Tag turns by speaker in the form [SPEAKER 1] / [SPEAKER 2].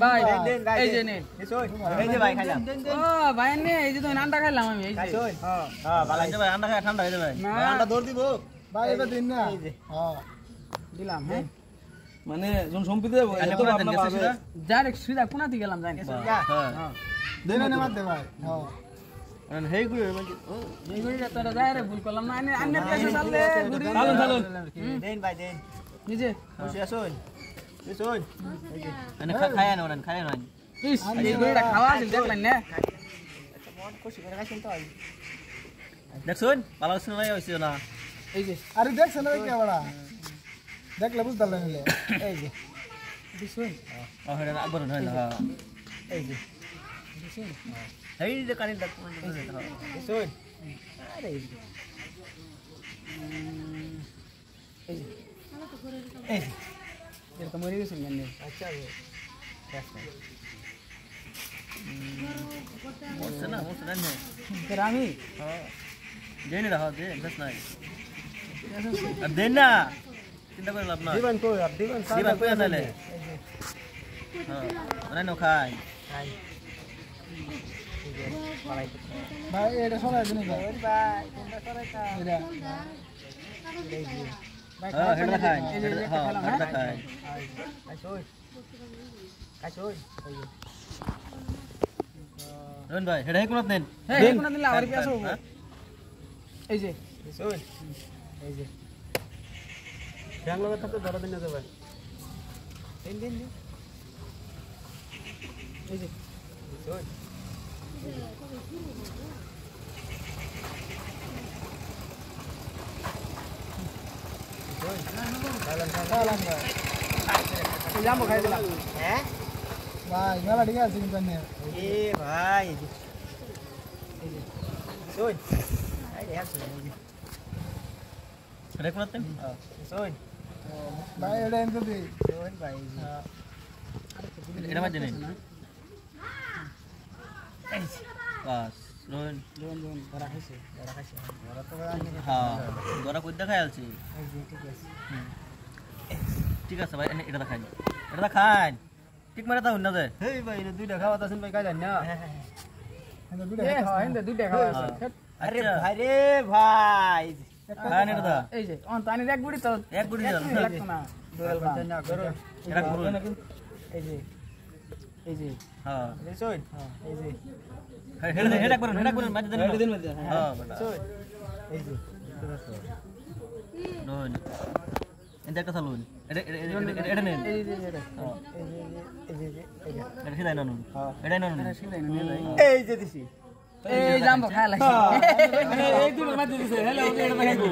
[SPEAKER 1] ভাই এই যে নেন
[SPEAKER 2] এই যে ভাই খাইলাম
[SPEAKER 1] ও ভাই নে এই যে তুমি আন্ডা খাইলাম আমি এই যে
[SPEAKER 2] হ্যাঁ ভালো আছে ভাই আন্ডা খায় ঠান্ডা হয়ে যাবে ভাই আন্ডা দৌড় দিব
[SPEAKER 3] ভাই এটা দিন না হ্যাঁ
[SPEAKER 1] দিলাম হ্যাঁ
[SPEAKER 4] মানে যখন সম্পিতে দেব এত ভাবনা পাবে
[SPEAKER 1] ডাইরেক্ট সিধা কোনাতে গেলাম জানি
[SPEAKER 2] হ্যাঁ
[SPEAKER 3] দেন না মারতে ভাই হ্যাঁ
[SPEAKER 2] মানে হেই গুড়ি মানে
[SPEAKER 1] এই গুড়িটা তোরা ডাইরেক্ট ভুল করলাম না আন্নে পেছে চাললে গুড়ি
[SPEAKER 4] চালুন
[SPEAKER 2] দেন ভাই দেন
[SPEAKER 1] নিজে
[SPEAKER 2] বসে আসুন আসুন মানে খায় না খায় না
[SPEAKER 1] ইস এই গুড়িটা খাওয়া আছে দেখলেন না
[SPEAKER 2] দেখুন ভালো আছে না হইছে না
[SPEAKER 1] এই যে
[SPEAKER 3] আরে দেখছ না কি বড়া দেখলে বুঝতে পারলে নিলে
[SPEAKER 1] এই যে দিছুন
[SPEAKER 2] হেডা আকবর না
[SPEAKER 1] এই যে দিছুন
[SPEAKER 2] হেই যে কানি ডাক
[SPEAKER 1] দিছুন আরে এই যে এই যে এই যে এটা মরে গেছে মানে আচ্ছা
[SPEAKER 2] মোরছে না
[SPEAKER 1] তোর আমি
[SPEAKER 2] দেন না দে বেশ নাই আর দেন না চিন্তা করে লাভ না
[SPEAKER 3] দিবেন কই আর দিবেন
[SPEAKER 2] দিবেন কই আনলে হ্যাঁ মানে নো খাই
[SPEAKER 3] ভাই এটা সরাই দিন ভাই
[SPEAKER 1] ভাই তোমরা সরাই কা
[SPEAKER 3] এটা
[SPEAKER 2] হ্যাঁ হেডা খাই হ্যাঁ হেডা খাই
[SPEAKER 1] কাশোই
[SPEAKER 2] রন ভাই হেডা কোন দেন
[SPEAKER 1] হে কোন দিন লাগার কি আসো এই যে
[SPEAKER 2] শুন
[SPEAKER 1] এই যে
[SPEAKER 2] ব্যাং লাগা থাকতে ধরা দিন না ভাই
[SPEAKER 1] দিন দিন এই যে
[SPEAKER 2] শুন
[SPEAKER 1] জাম্বো খাই দিলাম
[SPEAKER 2] হ্যাঁ
[SPEAKER 3] ভাই মেলা ঠিক আছে কিন্তু নে
[SPEAKER 2] এ ভাই শুন আই রে আসুন রে কোন দেন শুন
[SPEAKER 3] ভাই এটা এনে দে
[SPEAKER 2] শুন ভাই এটা মাঝে নেই বাস রোহন
[SPEAKER 1] লোন লোন ধরা খাইছে ধরা তো
[SPEAKER 2] হ্যাঁ ধরা কই দেখাই আলছি
[SPEAKER 1] এই যে ঠিক আছে
[SPEAKER 2] ঠিক আছে ভাই এটা খাই এটা খাই ঠিক মারা তাও না যায়
[SPEAKER 4] এই ভাই এটা দুইটা খাওয়া আছেন ভাই খাইলেন না
[SPEAKER 3] এনে দুটো
[SPEAKER 1] এ হয় এন্ড দুইটা খাওয়া আছে
[SPEAKER 2] আরে ভাই রে ভাই খাই না এটা
[SPEAKER 1] এই যে অন তানি এক গুড়ি তো
[SPEAKER 2] এক গুড়ি দাও
[SPEAKER 1] লাগতো না দোয়াল বান
[SPEAKER 2] এটা করো
[SPEAKER 1] এই যে
[SPEAKER 2] হ্যাঁ
[SPEAKER 1] শুন এই যে
[SPEAKER 2] হেডা করুন মাঝে দেন
[SPEAKER 4] এটা দিন মধ্যে
[SPEAKER 2] হ্যাঁ বেটা
[SPEAKER 1] শুন এই যে
[SPEAKER 2] রোহন এটা একটা চালুন এটা নেন
[SPEAKER 1] এই যে
[SPEAKER 2] হ্যাঁ
[SPEAKER 1] এই যে
[SPEAKER 2] এটা সিধাই নানুন এটা নানুন
[SPEAKER 1] এই যে দিছি এই জাম্বো খাই লাগছে
[SPEAKER 4] এই দুটো মাঝে দিছে হেলে ওকে এটা খাইবো